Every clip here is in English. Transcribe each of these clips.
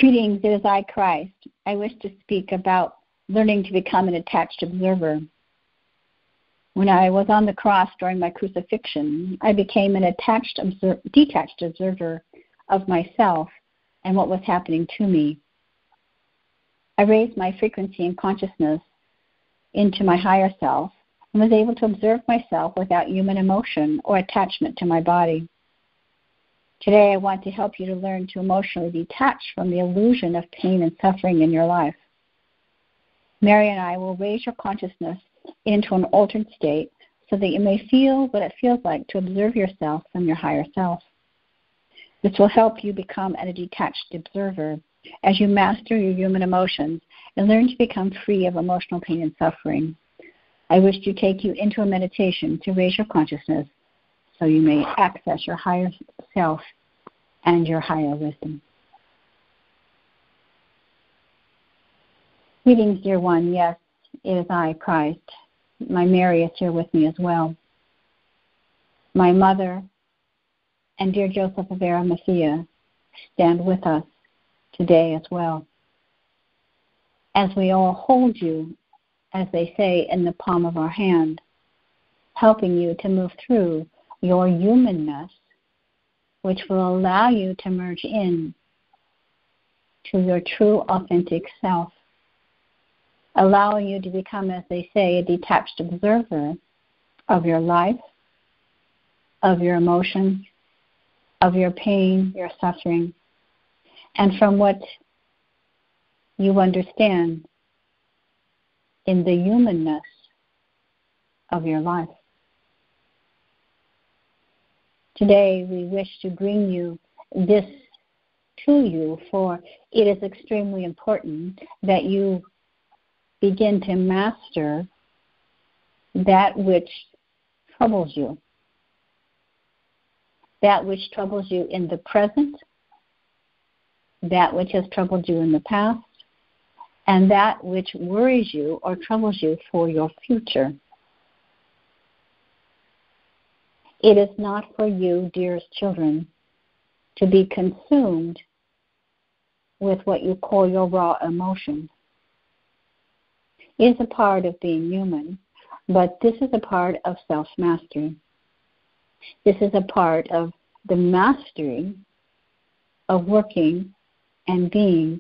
Greetings, it is I, Christ. I wish to speak about learning to become an attached observer. When I was on the cross during my crucifixion, I became an detached observer of myself and what was happening to me. I raised my frequency and consciousness into my higher self and was able to observe myself without human emotion or attachment to my body. Today, I want to help you to learn to emotionally detach from the illusion of pain and suffering in your life. Mary and I will raise your consciousness into an altered state so that you may feel what it feels like to observe yourself from your higher self. This will help you become a detached observer as you master your human emotions and learn to become free of emotional pain and suffering. I wish to take you into a meditation to raise your consciousness so you may access your higher self and your higher wisdom. Greetings, dear one. Yes, it is I, Christ. My Mary is here with me as well. My mother and dear Joseph of Arimathea stand with us today as well. As we all hold you, as they say, in the palm of our hand, helping you to move through your humanness, which will allow you to merge in to your true, authentic self, allowing you to become, as they say, a detached observer of your life, of your emotions, of your pain, your suffering, and from what you understand in the humanness of your life. Today, we wish to bring you this to you, for it is extremely important that you begin to master that which troubles you. That which troubles you in the present, that which has troubled you in the past, and that which worries you or troubles you for your future. It is not for you, dearest children, to be consumed with what you call your raw emotions. It is a part of being human, but this is a part of self-mastery. This is a part of the mastery of working and being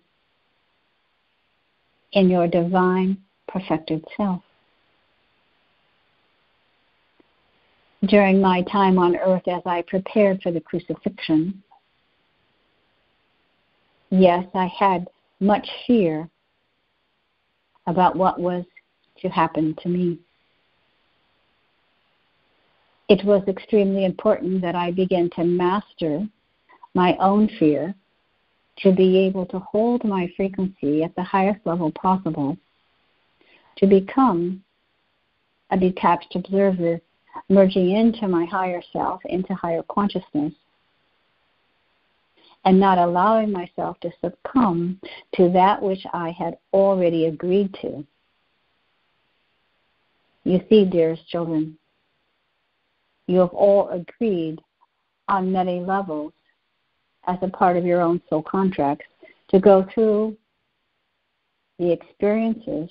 in your divine, perfected self. During my time on earth as I prepared for the crucifixion, yes, I had much fear about what was to happen to me. It was extremely important that I begin to master my own fear to be able to hold my frequency at the highest level possible, to become a detached observer, merging into my higher self, into higher consciousness, and not allowing myself to succumb to that which I had already agreed to. You see, dearest children, you have all agreed on many levels as a part of your own soul contracts to go through the experiences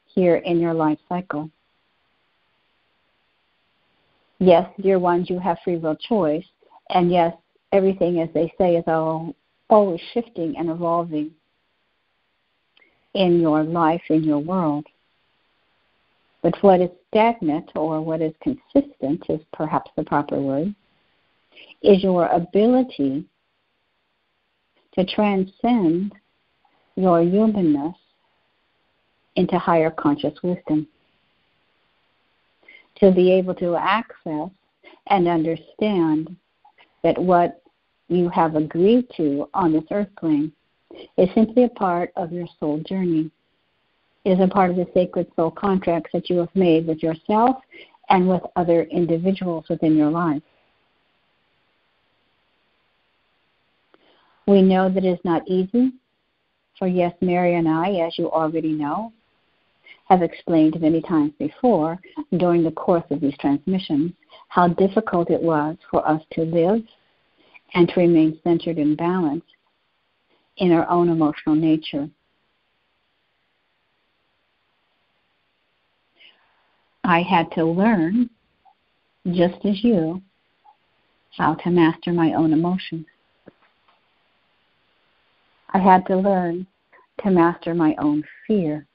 here in your life cycle. Yes, dear ones, you have free will choice, and yes, everything, as they say, is always shifting and evolving in your life, in your world. But what is stagnant, or what is consistent is perhaps the proper word, is your ability to transcend your humanness into higher conscious wisdom, to be able to access and understand that what you have agreed to on this earth plane is simply a part of your soul journey. is a part of the sacred soul contracts that you have made with yourself and with other individuals within your life. We know that it is not easy, for yes, Mary and I, as you already know, have explained many times before during the course of these transmissions how difficult it was for us to live and to remain centered and balanced in our own emotional nature. I had to learn, just as you, how to master my own emotions. I had to learn to master my own fear.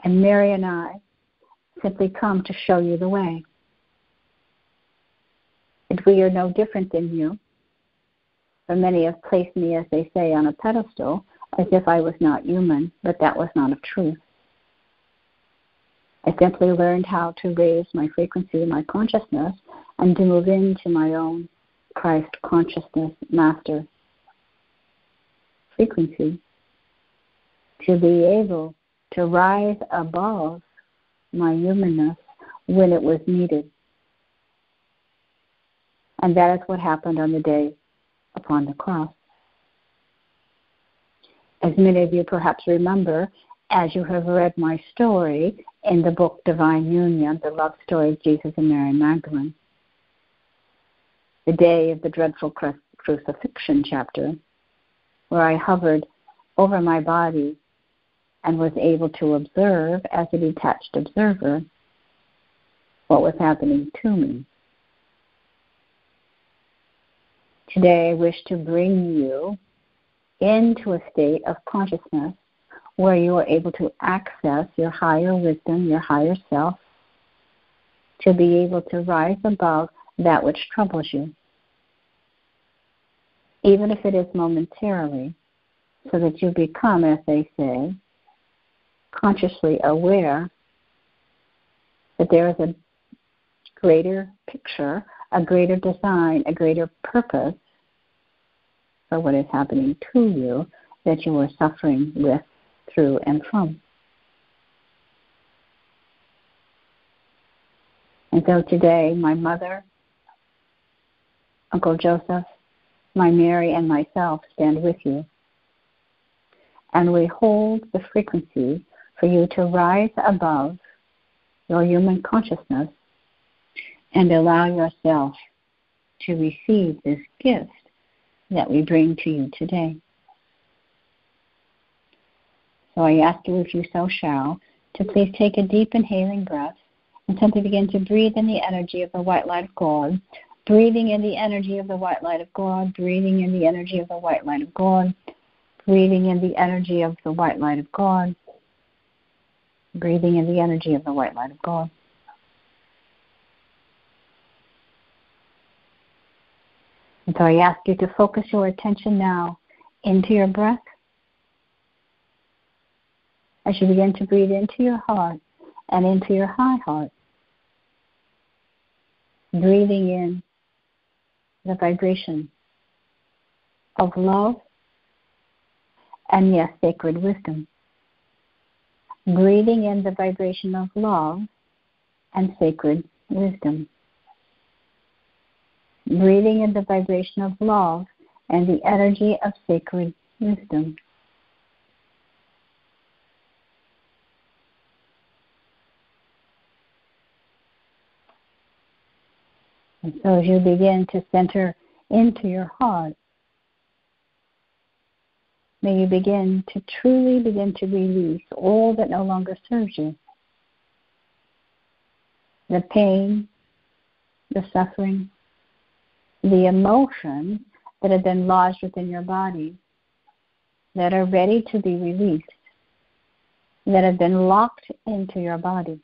And Mary and I simply come to show you the way. That we are no different than you. For many have placed me, as they say, on a pedestal, as if I was not human, but that was not a truth. I simply learned how to raise my frequency, my consciousness, and to move into my own Christ consciousness master frequency, to be able to rise above my humanness when it was needed. And that is what happened on the day upon the cross. As many of you perhaps remember, as you have read my story in the book Divine Union, the love story of Jesus and Mary Magdalene, the day of the dreadful crucifixion chapter, where I hovered over my body and was able to observe, as a detached observer, what was happening to me. Today I wish to bring you into a state of consciousness where you are able to access your higher wisdom, your higher self, to be able to rise above that which troubles you, even if it is momentarily, so that you become, as they say, consciously aware that there is a greater picture, a greater design, a greater purpose for what is happening to you that you are suffering with, through, and from. And so today, my mother, Uncle Joseph, my Mary, and myself stand with you. And we hold the frequency for you to rise above your human consciousness and allow yourself to receive this gift that we bring to you today. So I ask you, if you so shall, to please take a deep inhaling breath and simply begin to breathe in the energy of the white light of God, breathing in the energy of the white light of God, breathing in the energy of the white light of God, breathing in the energy of the white light of God, breathing in the energy of the white light of God. And so I ask you to focus your attention now into your breath as you begin to breathe into your heart and into your high heart, breathing in the vibration of love and, yes, sacred wisdom. Breathing in the vibration of love and sacred wisdom. Breathing in the vibration of love and the energy of sacred wisdom. And so as you begin to center into your heart, may you begin to truly begin to release all that no longer serves you. The pain, the suffering, the emotions that have been lodged within your body, that are ready to be released, that have been locked into your body.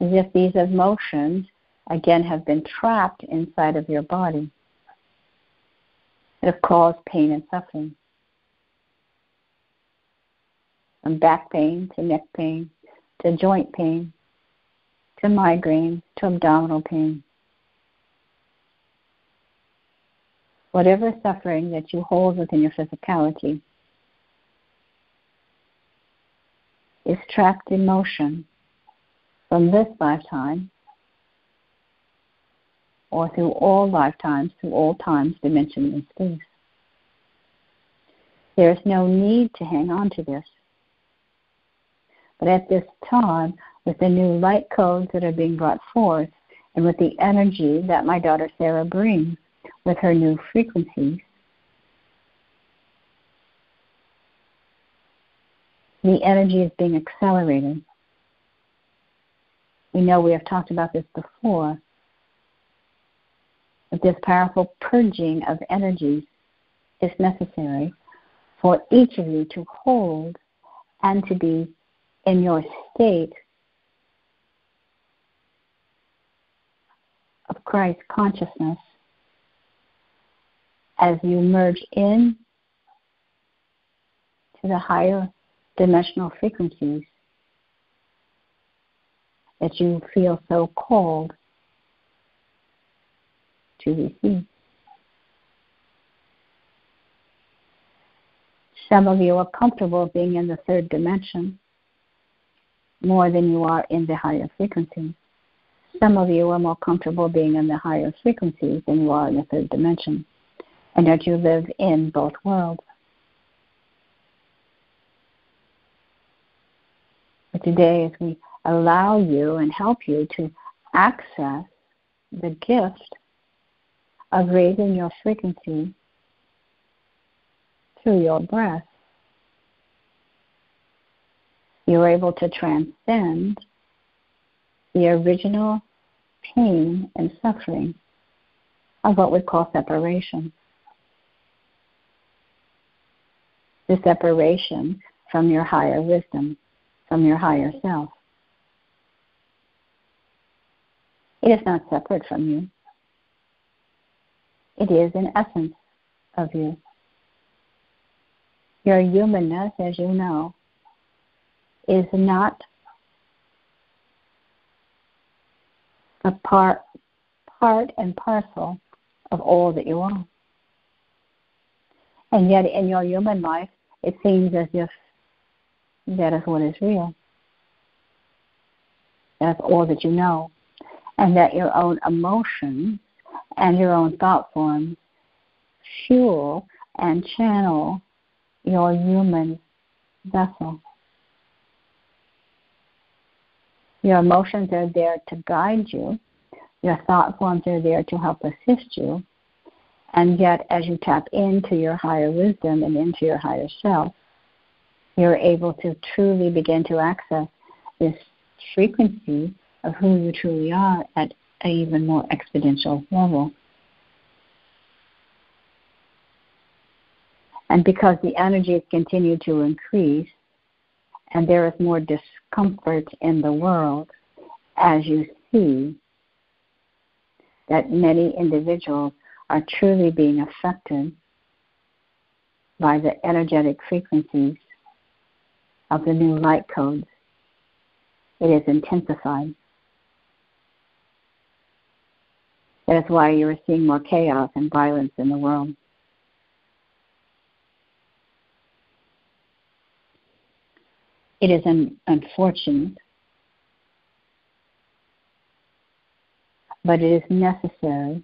As if these emotions, again, have been trapped inside of your body, that have caused pain and suffering. From back pain to neck pain to joint pain to migraine to abdominal pain. Whatever suffering that you hold within your physicality is trapped emotion from this lifetime or through all lifetimes, through all times, dimension, and space. There is no need to hang on to this. But at this time, with the new light codes that are being brought forth, and with the energy that my daughter Sarah brings with her new frequencies, the energy is being accelerated. We know we have talked about this before, but this powerful purging of energies is necessary for each of you to hold and to be in your state of Christ consciousness as you merge in to the higher dimensional frequencies that you feel so called to receive. Some of you are comfortable being in the third dimension more than you are in the higher frequencies. Some of you are more comfortable being in the higher frequencies than you are in the third dimension, and that you live in both worlds. But today, as we allow you and help you to access the gift of raising your frequency through your breath, you're able to transcend the original pain and suffering of what we call separation. The separation from your higher wisdom, from your higher self. It is not separate from you. It is an essence of you. Your humanness, as you know, is not a part and parcel of all that you are. And yet in your human life, it seems as if that is what is real. That's all that you know. And that your own emotions and your own thought forms fuel and channel your human vessel. Your emotions are there to guide you. Your thought forms are there to help assist you. And yet, as you tap into your higher wisdom and into your higher self, you're able to truly begin to access this frequency of who you truly are at an even more exponential level. And because the energies continue to increase, and there is more discomfort in the world, as you see that many individuals are truly being affected by the energetic frequencies of the new light codes, it is intensified. That is why you are seeing more chaos and violence in the world. It is unfortunate, but it is necessary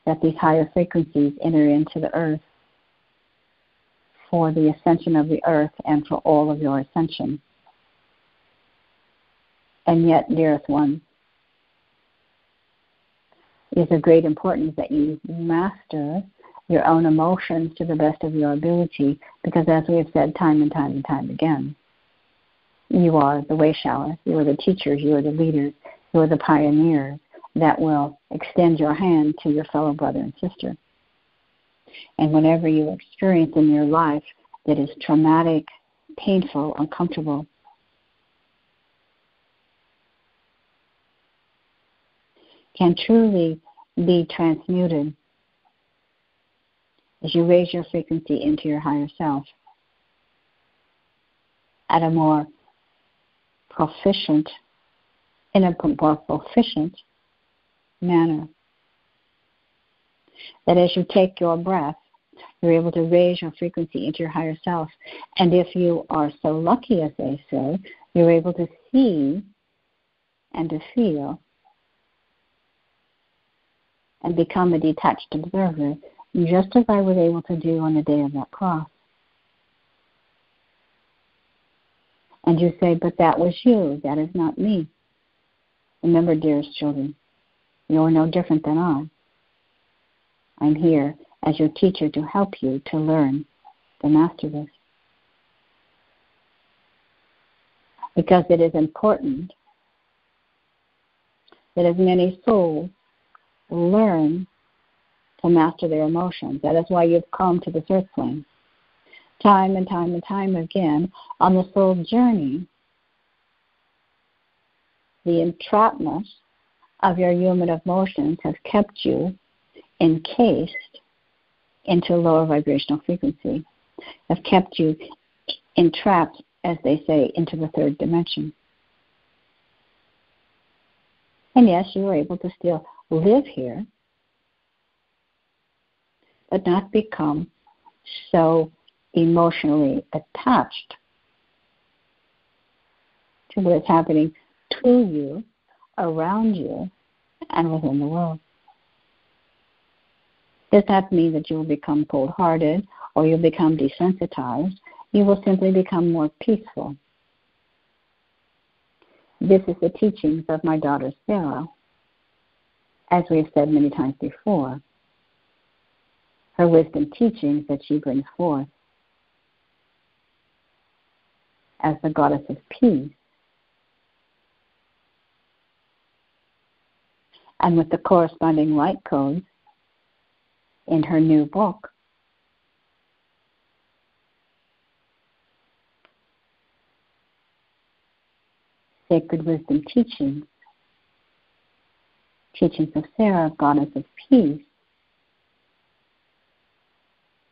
that these higher frequencies enter into the earth for the ascension of the earth and for all of your ascension. And yet, dearest one, it is of great importance that you master your own emotions to the best of your ability, because as we have said time and time and time again, you are the way showers, you are the teachers, you are the leaders, you are the pioneers that will extend your hand to your fellow brother and sister. And whatever you experience in your life that is traumatic, painful, uncomfortable, can truly be transmuted as you raise your frequency into your higher self at a more proficient, in a more proficient manner. That as you take your breath, you're able to raise your frequency into your higher self. And if you are so lucky, as they say, you're able to see and to feel and become a detached observer, just as I was able to do on the day of that cross. And you say, but that was you, that is not me. Remember, dearest children, you are no different than I. I'm here as your teacher to help you to learn, to master this. Because it is important that as many souls learn to master their emotions. That is why you've come to this earth plane. Time and time and time again, on the soul journey, the entrapment of your human emotions has kept you encased into lower vibrational frequency, have kept you entrapped, as they say, into the third dimension. And yes, you were able to still live here, but not become so emotionally attached to what is happening to you, around you, and within the world. Does not mean that you will become cold-hearted or you'll become desensitized. You will simply become more peaceful. This is the teachings of my daughter Sarah. As we have said many times before, her wisdom teachings that she brings forth as the goddess of peace, and with the corresponding light codes in her new book, Sacred Wisdom Teachings, Teachings of Sarah, Goddess of Peace,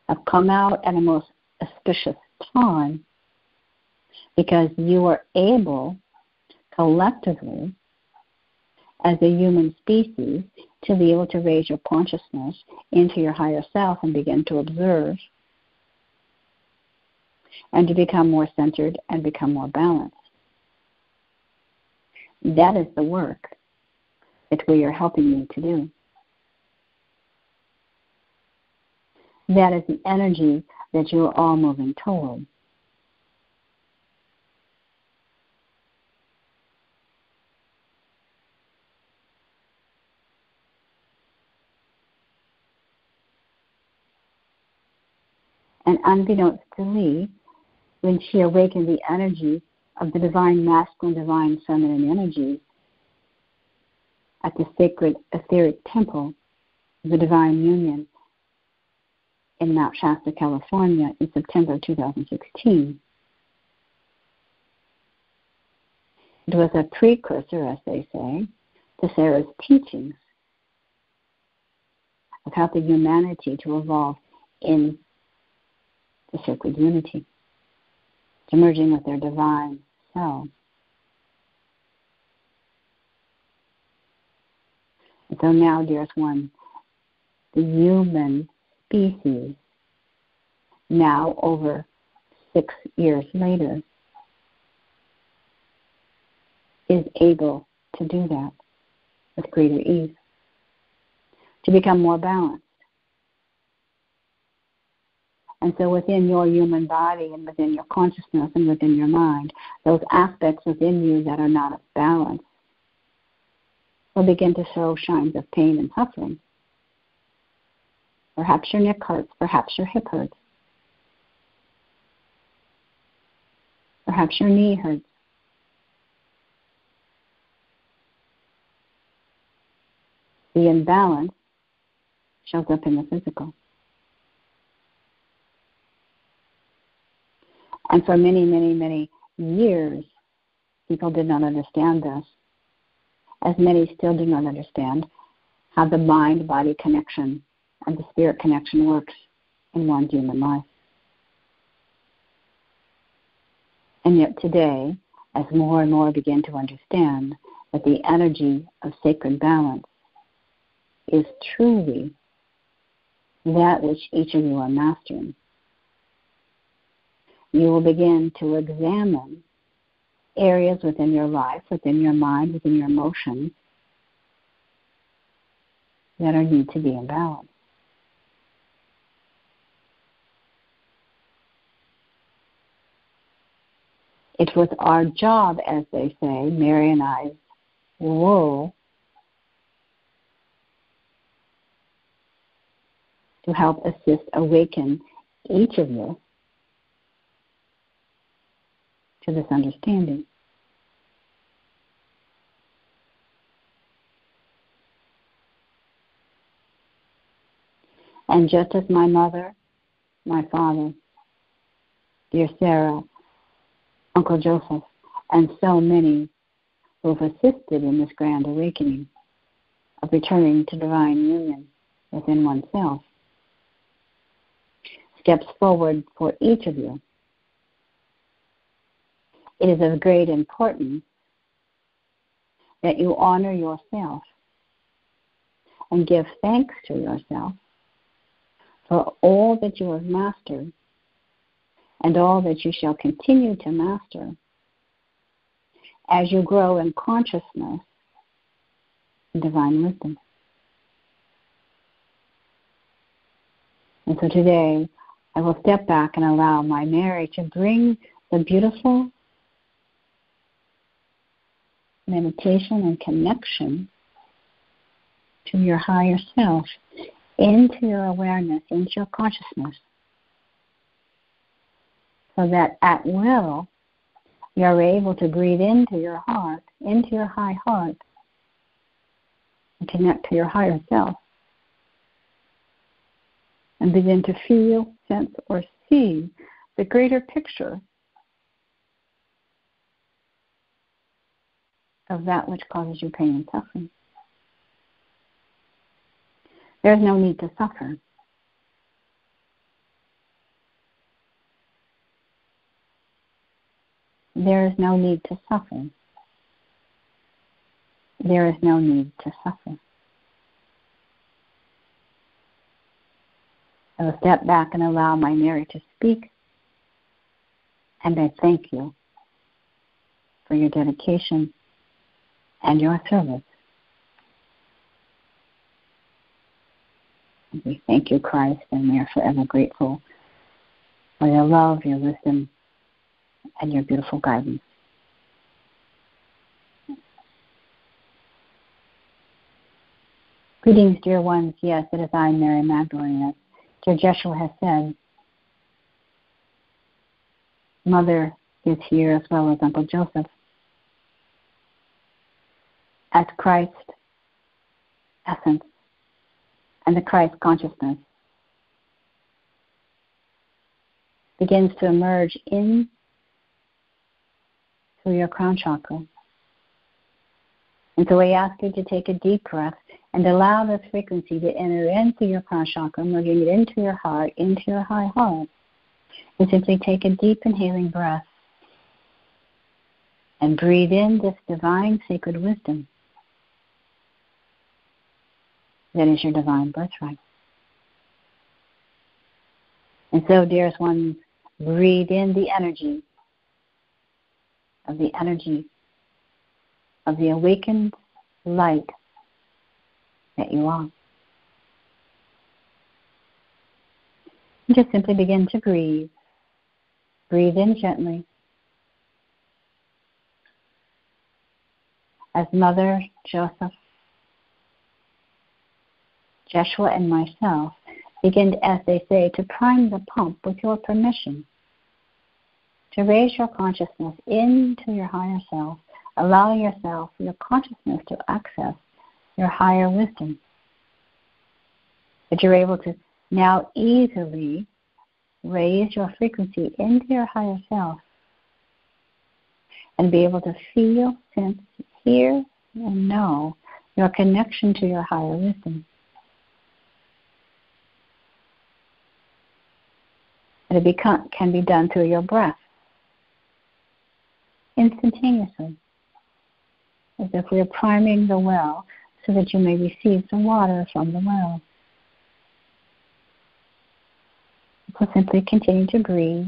have come out at a most auspicious time because you are able collectively as a human species to be able to raise your consciousness into your higher self and begin to observe and to become more centered and become more balanced. That is the work that we are helping you to do. That is the energy that you are all moving toward. And unbeknownst to Lea, when she awakened the energy of the divine masculine, divine feminine energy at the sacred etheric temple, the Divine Union in Mount Shasta, California in September 2016. It was a precursor, as they say, to Sarah's teachings of helping humanity to evolve in the sacred unity, to merging with their divine self. And so now, dearest one, the human species, now over 6 years later, is able to do that with greater ease, to become more balanced. And so within your human body and within your consciousness and within your mind, those aspects within you that are not of balance will begin to show signs of pain and suffering. Perhaps your neck hurts, perhaps your hip hurts, perhaps your knee hurts. The imbalance shows up in the physical. And for many, many, many years, people did not understand this, as many still do not understand how the mind-body connection and the spirit connection works in one's human life. And yet today, as more and more begin to understand that the energy of sacred balance is truly that which each of you are mastering. You will begin to examine areas within your life, within your mind, within your emotions that need to be in balance. It was our job, as they say, Mary and I's role, to help assist awaken each of you to this understanding. And just as my mother, my father, dear Sarah, Uncle Joseph, and so many who have assisted in this grand awakening of returning to divine union within oneself, steps forward for each of you. It is of great importance that you honor yourself and give thanks to yourself for all that you have mastered and all that you shall continue to master as you grow in consciousness and divine wisdom. And so today, I will step back and allow my Mary to bring the beautiful meditation and connection to your higher self, into your awareness, into your consciousness, so that at will you're able to breathe into your heart, into your high heart, and connect to your higher self, and begin to feel, sense, or see the greater picture of that which causes you pain and suffering. There's no need to suffer. There is no need to suffer. There is no need to suffer. I will step back and allow my Mary to speak, and I thank you for your dedication and your service. And we thank you, Christ, and we are forever grateful for your love, your wisdom, and your beautiful guidance. Greetings, dear ones. Yes, it is I, Mary Magdalene. As dear Joshua has said, Mother is here as well as Uncle Joseph. As Christ essence and the Christ consciousness begins to emerge in through your crown chakra. And so we ask you to take a deep breath and allow this frequency to enter into your crown chakra, merging it into your heart, into your high heart. And simply take a deep inhaling breath and breathe in this divine sacred wisdom that is your divine birthright. And so, dearest ones, breathe in the energy of the awakened light that you are. And just simply begin to breathe. Breathe in gently. As Mother, Joseph, Joshua, and myself begin, as they say, to prime the pump with your permission, to raise your consciousness into your higher self, allowing yourself, your consciousness, to access your higher wisdom. That you're able to now easily raise your frequency into your higher self and be able to feel, sense, hear, and know your connection to your higher wisdom. And it can be done through your breath, instantaneously, as if we are priming the well so that you may receive some water from the well. So simply continue to breathe.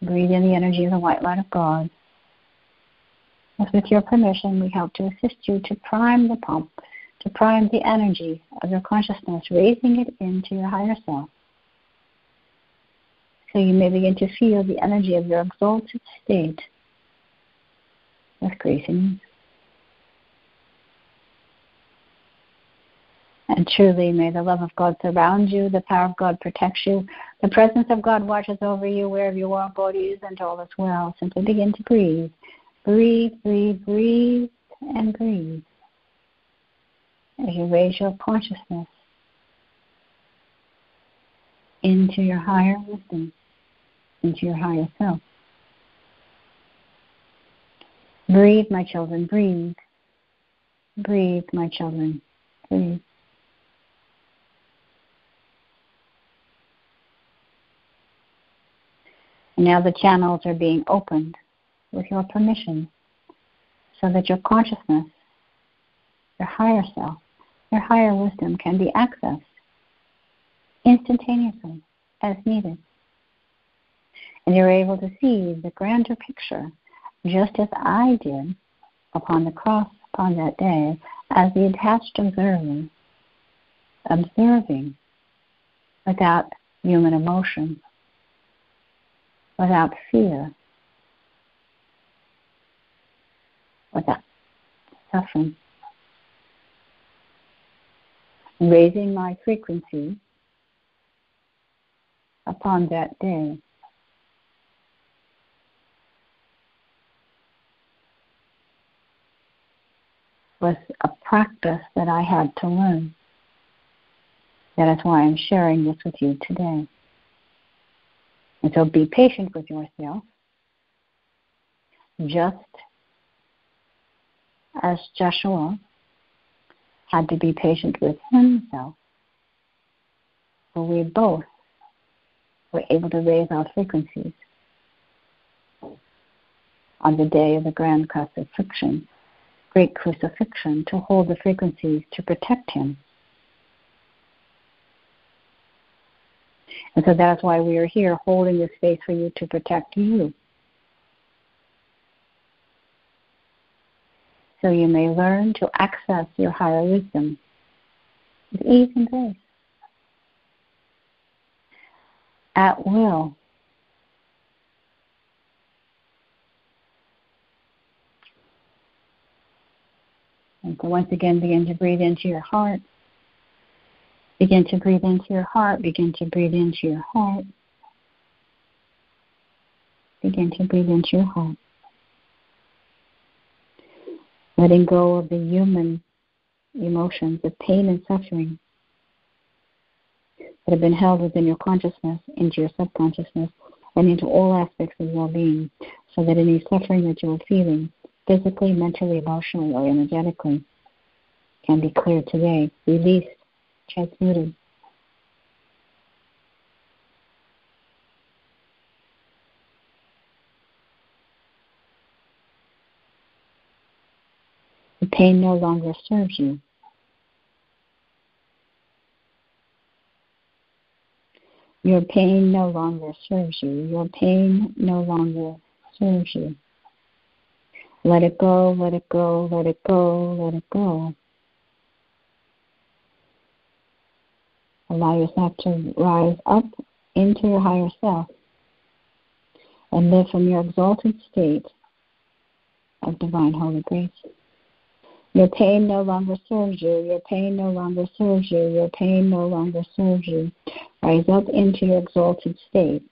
Breathe in the energy of the white light of God. As with your permission, we help to assist you to prime the pump, to prime the energy of your consciousness, raising it into your higher self. So you may begin to feel the energy of your exalted state with grace and ease. And truly, may the love of God surround you, the power of God protects you, the presence of God watches over you wherever you are, bodies, and all is well. Simply begin to breathe. Breathe, breathe, breathe, and breathe. As you raise your consciousness into your higher wisdom, into your higher self. Breathe, my children, breathe. Breathe, my children, breathe. And now the channels are being opened with your permission so that your consciousness, your higher self, your higher wisdom can be accessed instantaneously as needed. And you're able to see the grander picture, just as I did upon the cross upon that day, as the attached observer, observing without human emotion, without fear, without suffering. Raising my frequency upon that day. Was a practice that I had to learn. That is why I'm sharing this with you today. And so be patient with yourself, just as Joshua had to be patient with himself. So we both were able to raise our frequencies on the day of the grand crucifixion, great crucifixion, to hold the frequencies to protect him. And so that's why we are here, holding the space for you to protect you. So you may learn to access your higher wisdom with ease and grace, at will. And so once again, begin to breathe into your heart. Begin to breathe into your heart. Begin to breathe into your heart. Begin to breathe into your heart. Letting go of the human emotions of pain and suffering that have been held within your consciousness, into your subconsciousness, and into all aspects of well-being, so that any suffering that you are feeling, physically, mentally, emotionally, or energetically, can be cleared today, released, transmuted. The pain no longer serves you. Your pain no longer serves you. Your pain no longer serves you. Let it go, let it go, let it go, let it go. Allow yourself to rise up into your higher self and live from your exalted state of divine holy grace. Your pain no longer serves you. Your pain no longer serves you. Your pain no longer serves you. Rise up into your exalted state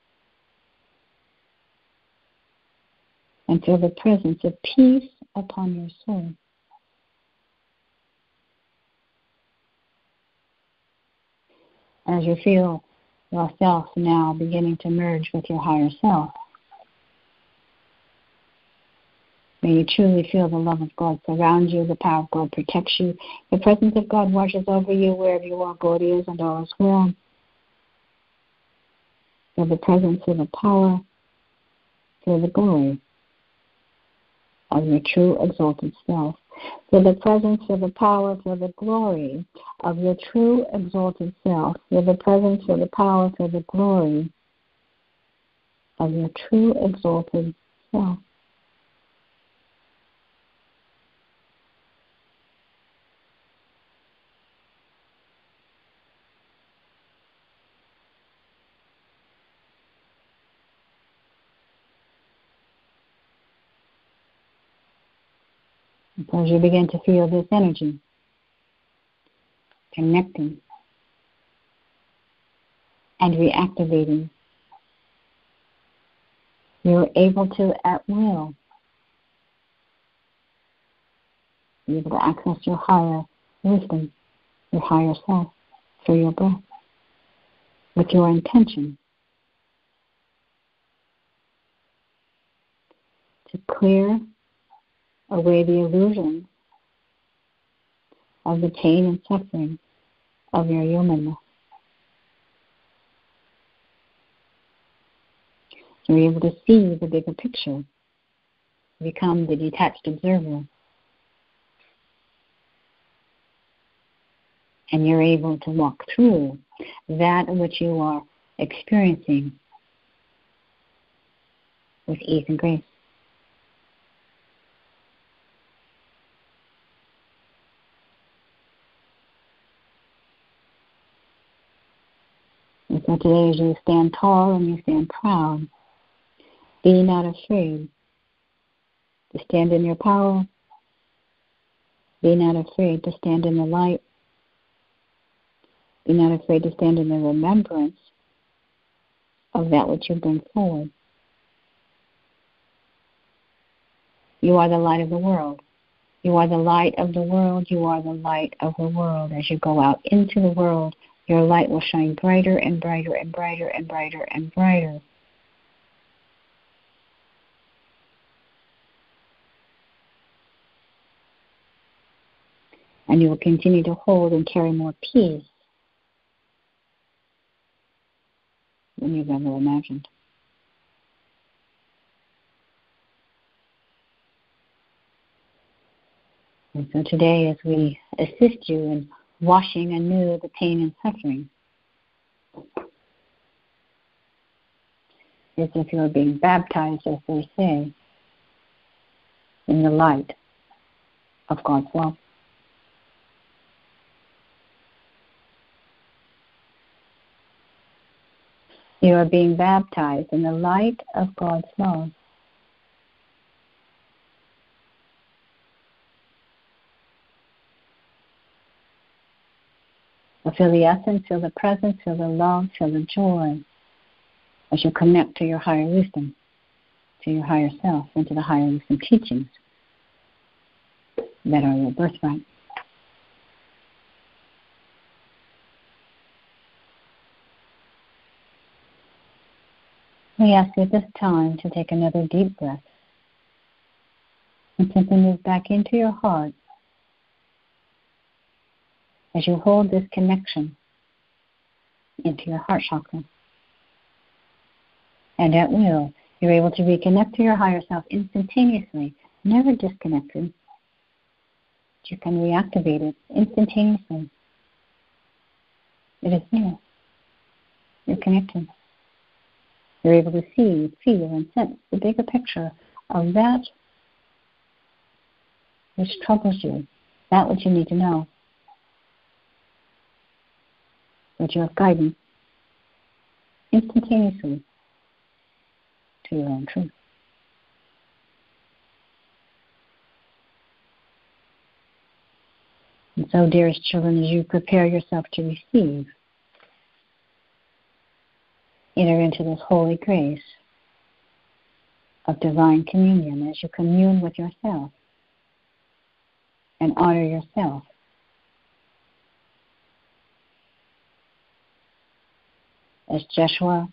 and feel the presence of peace upon your soul. As you feel yourself now beginning to merge with your higher self, may you truly feel the love of God surround you, the power of God protects you, the presence of God watches over you wherever you are, God is, and all is well. Feel the presence of the power, feel the glory of your true exalted self, Feel the presence, feel the power, feel the glory of your true exalted self. Feel the presence, feel the power, feel the glory of your true exalted self. As you begin to feel this energy connecting and reactivating, you're able to, at will, be able to access your higher wisdom, your higher self, through your breath, with your intention to clear away the illusion of the pain and suffering of your humanness. You're able to see the bigger picture, become the detached observer, and you're able to walk through that which you are experiencing with ease and grace. And so today, as you stand tall and you stand proud, be not afraid to stand in your power. Be not afraid to stand in the light. Be not afraid to stand in the remembrance of that which you bring forward. You are the light of the world. You are the light of the world. You are the light of the world. As you go out into the world, your light will shine brighter and brighter and brighter and brighter and brighter. And you will continue to hold and carry more peace than you've ever imagined. And so today, as we assist you in washing anew the pain and suffering, as if you're being baptized, as they say, in the light of God's love. You are being baptized in the light of God's love. So feel the essence, feel the presence, feel the love, feel the joy as you connect to your higher wisdom, to your higher self, and to the higher wisdom teachings that are your birthright. We ask you at this time to take another deep breath and simply move back into your heart as you hold this connection into your heart chakra. And at will, you're able to reconnect to your higher self instantaneously, never disconnected. You can reactivate it instantaneously. It is there. You're connected. You're able to see, feel, and sense the bigger picture of that which troubles you, that which you need to know. That you have guidance instantaneously to your own truth. And so, dearest children, as you prepare yourself to receive, enter into this holy grace of divine communion as you commune with yourself and honor yourself. As Joshua,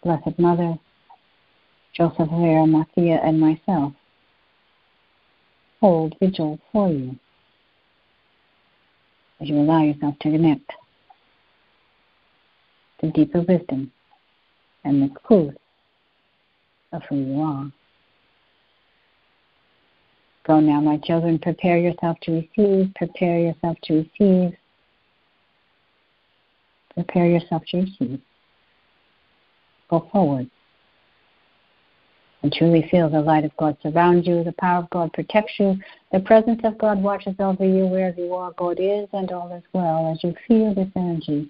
Blessed Mother, Joseph, Vera, Marthea, and myself hold vigil for you as you allow yourself to connect to deeper wisdom and the truth of who you are. Go now, my children. Prepare yourself to receive. Prepare yourself to receive. Prepare yourself to receive. Go forward. And truly feel the light of God surround you. The power of God protects you. The presence of God watches over you wherever you are. God is and all is well. As you feel this energy,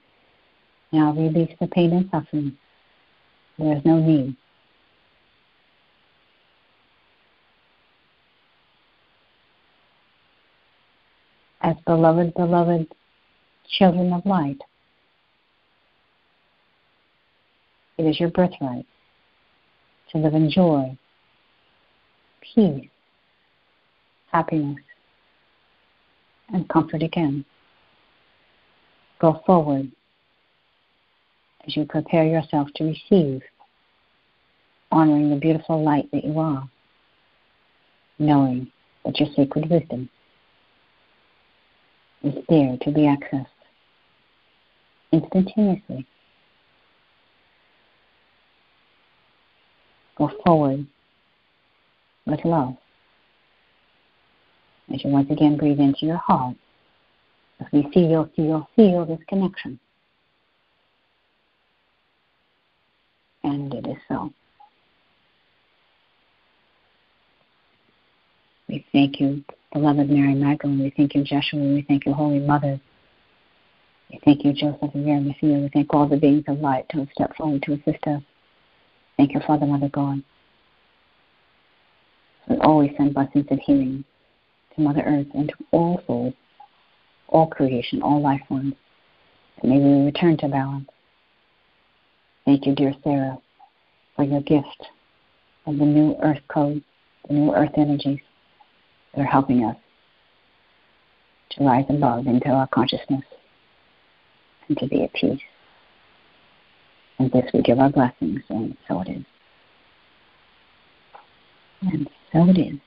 now release the pain and suffering. There is no need. As beloved children of light, it is your birthright to live in joy, peace, happiness, and comfort again. Go forward as you prepare yourself to receive, honoring the beautiful light that you are, knowing that your sacred wisdom is there to be accessed instantaneously. Go forward with love as you once again breathe into your heart. As we feel this connection. And it is so. We thank you, beloved Mary Magdalene. We thank you, Joshua. We thank you, Holy Mother. We thank you, Joseph and Arimathea. We thank all the beings of light who have stepped forward to assist us. Thank you, Father, Mother God. We always send blessings of healing to Mother Earth and to all souls, all creation, all life forms. And may we return to balance. Thank you, dear Sarah, for your gift of the new earth code, the new earth energies that are helping us to rise above into our consciousness and to be at peace. And this we give our blessings, and so it is. And so it is.